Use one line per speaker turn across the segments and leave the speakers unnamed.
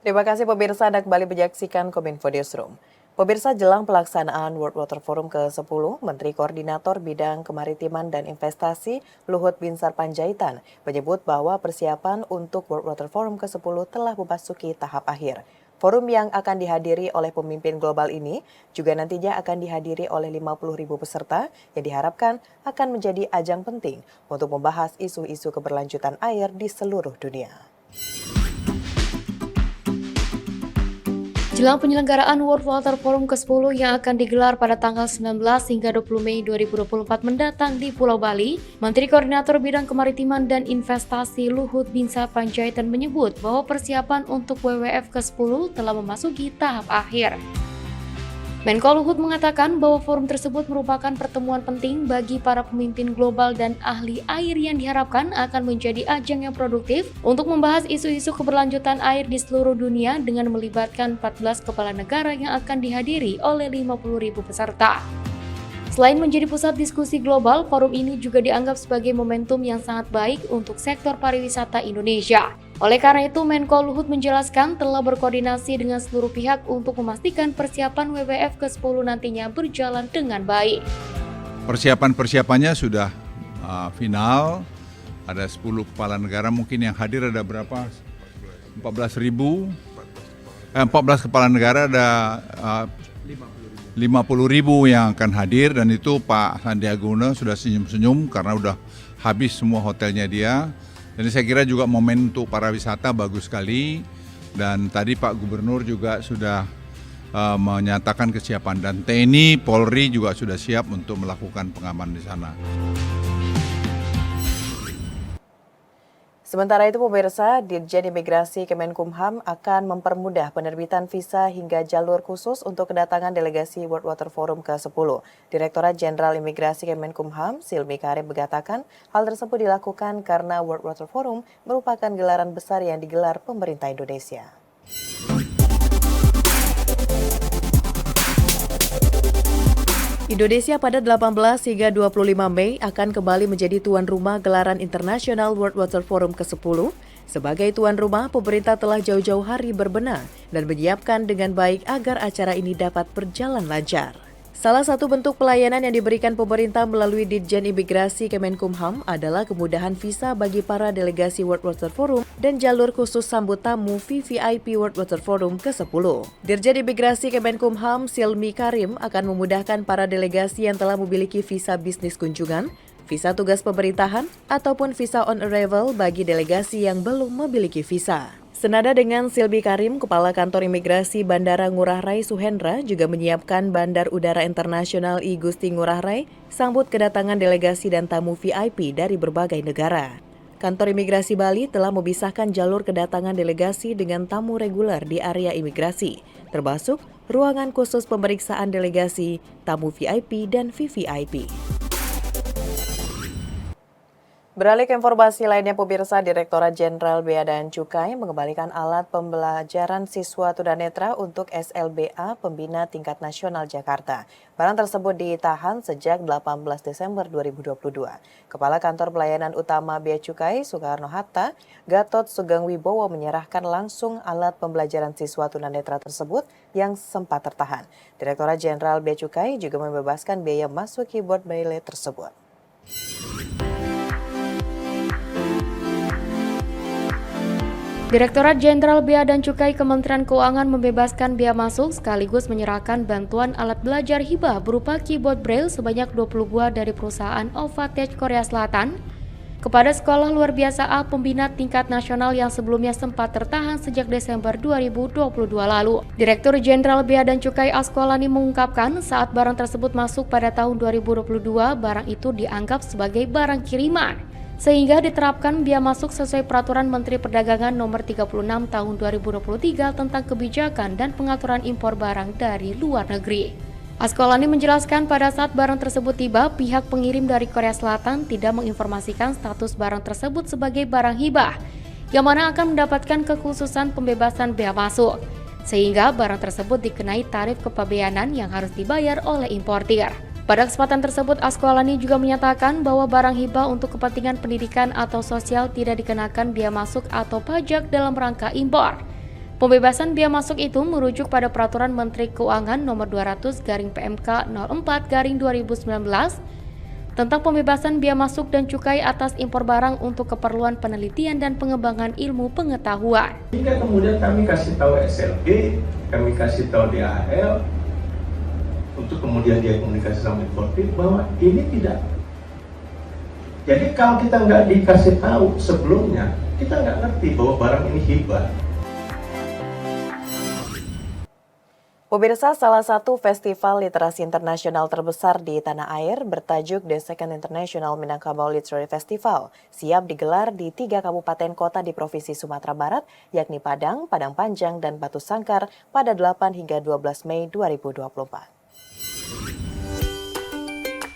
Terima kasih pemirsa Anda kembali menyaksikan Kominfo Newsroom. Pemirsa, jelang pelaksanaan World Water Forum ke-10, Menteri Koordinator Bidang Kemaritiman dan Investasi Luhut Binsar Panjaitan menyebut bahwa persiapan untuk World Water Forum ke-10 telah memasuki tahap akhir. Forum yang akan dihadiri oleh pemimpin global ini juga nantinya akan dihadiri oleh 50.000 peserta yang diharapkan akan menjadi ajang penting untuk membahas isu-isu keberlanjutan air di seluruh dunia.
Jelang penyelenggaraan World Water Forum ke-10 yang akan digelar pada tanggal 19 hingga 20 Mei 2024 mendatang di Pulau Bali, Menteri Koordinator Bidang Kemaritiman dan Investasi Luhut Binsar Panjaitan menyebut bahwa persiapan untuk WWF ke-10 telah memasuki tahap akhir. Menko Luhut mengatakan bahwa forum tersebut merupakan pertemuan penting bagi para pemimpin global dan ahli air yang diharapkan akan menjadi ajang yang produktif untuk membahas isu-isu keberlanjutan air di seluruh dunia dengan melibatkan 14 kepala negara yang akan dihadiri oleh 50.000 peserta. Selain menjadi pusat diskusi global, forum ini juga dianggap sebagai momentum yang sangat baik untuk sektor pariwisata Indonesia. Oleh karena itu, Menko Luhut menjelaskan telah berkoordinasi dengan seluruh pihak untuk memastikan persiapan WWF ke-10 nantinya berjalan dengan baik.
Persiapannya sudah final, ada 10 kepala negara, mungkin yang hadir ada berapa? 14 kepala negara, ada 50.000 yang akan hadir, dan itu Pak Sandiaga Uno sudah senyum-senyum karena udah habis semua hotelnya dia. Jadi saya kira juga momen untuk para wisata bagus sekali, dan tadi Pak Gubernur juga sudah menyatakan kesiapan, dan TNI, Polri juga sudah siap untuk melakukan pengamanan di sana.
Sementara itu pemirsa, Dirjen Imigrasi Kemenkumham akan mempermudah penerbitan visa hingga jalur khusus untuk kedatangan delegasi World Water Forum ke-10. Direktorat Jenderal Imigrasi Kemenkumham, Silmi Karim, mengatakan hal tersebut dilakukan karena World Water Forum merupakan gelaran besar yang digelar pemerintah Indonesia. Indonesia pada 18 hingga 25 Mei akan kembali menjadi tuan rumah gelaran internasional World Water Forum ke-10. Sebagai tuan rumah, pemerintah telah jauh-jauh hari berbenah dan menyiapkan dengan baik agar acara ini dapat berjalan lancar. Salah satu bentuk pelayanan yang diberikan pemerintah melalui Ditjen Imigrasi Kemenkumham adalah kemudahan visa bagi para delegasi World Water Forum dan jalur khusus sambut tamu VVIP World Water Forum ke-10. Dirjen Imigrasi Kemenkumham, Silmi Karim, akan memudahkan para delegasi yang telah memiliki visa bisnis kunjungan, visa tugas pemerintahan, ataupun visa on arrival bagi delegasi yang belum memiliki visa. Senada dengan Silmi Karim, Kepala Kantor Imigrasi Bandara Ngurah Rai Suhendra juga menyiapkan Bandar Udara Internasional I Gusti Ngurah Rai sambut kedatangan delegasi dan tamu VIP dari berbagai negara. Kantor Imigrasi Bali telah memisahkan jalur kedatangan delegasi dengan tamu reguler di area imigrasi, termasuk ruangan khusus pemeriksaan delegasi, tamu VIP, dan VVIP. Beralih ke informasi lainnya, pemirsa, Direktorat Jenderal Bea dan Cukai mengembalikan alat pembelajaran siswa tunanetra untuk SLBA Pembina Tingkat Nasional Jakarta. Barang tersebut ditahan sejak 18 Desember 2022. Kepala Kantor Pelayanan Utama Bea Cukai Soekarno-Hatta, Gatot Sugeng Wibowo, menyerahkan langsung alat pembelajaran siswa tunanetra tersebut yang sempat tertahan. Direktorat Jenderal Bea Cukai juga membebaskan biaya masuk keyboard braille tersebut.
Direktorat Jenderal Bea dan Cukai Kementerian Keuangan membebaskan biaya masuk sekaligus menyerahkan bantuan alat belajar hibah berupa keyboard braille sebanyak 20 buah dari perusahaan Ovatech Korea Selatan kepada Sekolah Luar Biasa A Pembina Tingkat Nasional yang sebelumnya sempat tertahan sejak Desember 2022 lalu. Direktur Jenderal Bea dan Cukai Askolani mengungkapkan saat barang tersebut masuk pada tahun 2022, barang itu dianggap sebagai barang kiriman, sehingga diterapkan biaya masuk sesuai Peraturan Menteri Perdagangan Nomor 36 Tahun 2023 tentang kebijakan dan pengaturan impor barang dari luar negeri. Askolani menjelaskan pada saat barang tersebut tiba, pihak pengirim dari Korea Selatan tidak menginformasikan status barang tersebut sebagai barang hibah, yang mana akan mendapatkan kekhususan pembebasan bea masuk, sehingga barang tersebut dikenai tarif kepabeanan yang harus dibayar oleh importir. Pada kesempatan tersebut, Askolani juga menyatakan bahwa barang hibah untuk kepentingan pendidikan atau sosial tidak dikenakan biaya masuk atau pajak dalam rangka impor. Pembebasan bea masuk itu merujuk pada Peraturan Menteri Keuangan Nomor 200/PMK 04/2019 tentang pembebasan bea masuk dan cukai atas impor barang untuk keperluan penelitian dan pengembangan ilmu pengetahuan.
Hingga kemudian kami kasih tahu SLB, kami kasih tahu DHL, untuk kemudian dia komunikasi sama importir bahwa ini tidak. Jadi kalau kita nggak dikasih tahu sebelumnya, kita nggak ngerti bahwa barang ini hibah.
Pemirsa, salah satu festival literasi internasional terbesar di tanah air bertajuk The Second International Minangkabau Literary Festival siap digelar di 3 kabupaten kota di Provinsi Sumatera Barat, yakni Padang, Padang Panjang, dan Batu Sangkar pada 8 hingga 12 Mei 2024.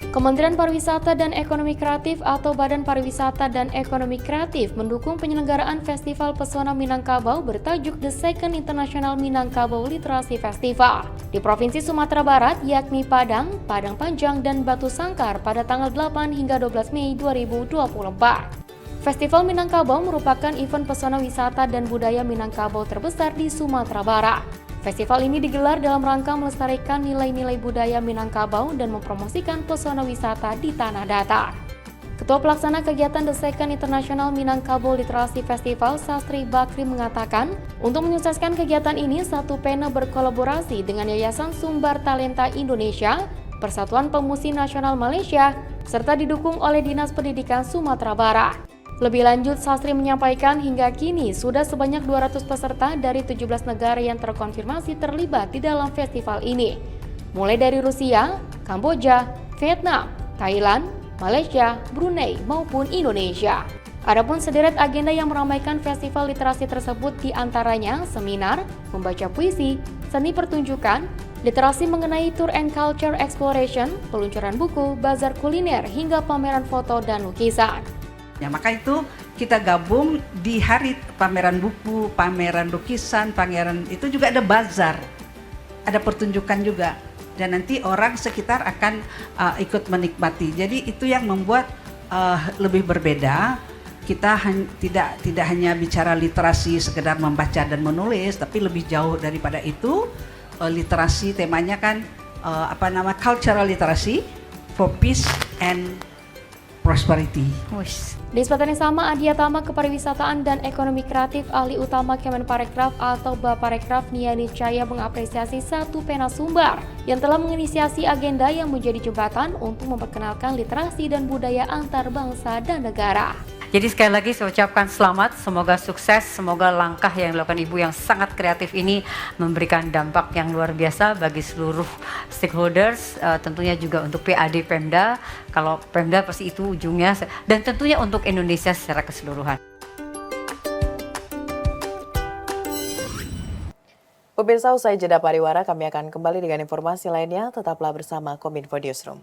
Kementerian Pariwisata dan Ekonomi Kreatif atau Badan Pariwisata dan Ekonomi Kreatif mendukung penyelenggaraan Festival Pesona Minangkabau bertajuk The Second International Minangkabau Literasi Festival di Provinsi Sumatera Barat, yakni Padang, Padang Panjang, dan Batu Sangkar pada tanggal 8 hingga 12 Mei 2024. Festival Minangkabau merupakan event pesona wisata dan budaya Minangkabau terbesar di Sumatera Barat. Festival ini digelar dalam rangka melestarikan nilai-nilai budaya Minangkabau dan mempromosikan pesona wisata di tanah datar. Ketua Pelaksana kegiatan The Second International Minangkabau Literasi Festival, Sastri Bakri, mengatakan, untuk menyukseskan kegiatan ini, Satu Pena berkolaborasi dengan Yayasan Sumber Talenta Indonesia, Persatuan Pemusik Nasional Malaysia, serta didukung oleh Dinas Pendidikan Sumatera Barat. Lebih lanjut, Sastri menyampaikan hingga kini sudah sebanyak 200 peserta dari 17 negara yang terkonfirmasi terlibat di dalam festival ini. Mulai dari Rusia, Kamboja, Vietnam, Thailand, Malaysia, Brunei, maupun Indonesia. Adapun sederet agenda yang meramaikan festival literasi tersebut diantaranya seminar, membaca puisi, seni pertunjukan, literasi mengenai tour and culture exploration, peluncuran buku, bazar kuliner, hingga pameran foto dan lukisan.
Ya, maka itu kita gabung di hari pameran buku, pameran lukisan, pameran itu juga ada bazar, ada pertunjukan juga, dan nanti orang sekitar akan ikut menikmati. Jadi itu yang membuat lebih berbeda. Kita tidak hanya bicara literasi sekedar membaca dan menulis, tapi lebih jauh daripada itu. Literasi temanya kan cultural literacy for peace and prosperity.
Di kesempatan yang sama, Adia Tama Kepariwisataan dan Ekonomi Kreatif Ahli Utama Kemenparekraf atau Baparekraf Niani Caya mengapresiasi Satu Pena Sumbar yang telah menginisiasi agenda yang menjadi jembatan untuk memperkenalkan literasi dan budaya antar bangsa dan negara.
Jadi sekali lagi saya ucapkan selamat, semoga sukses, semoga langkah yang dilakukan Ibu yang sangat kreatif ini memberikan dampak yang luar biasa bagi seluruh stakeholders, tentunya juga untuk PAD Pemda, kalau Pemda pasti itu ujungnya, dan tentunya untuk Indonesia secara keseluruhan.
Pemirsa, usai jeda pariwara, kami akan kembali dengan informasi lainnya, tetaplah bersama Kominfo Newsroom.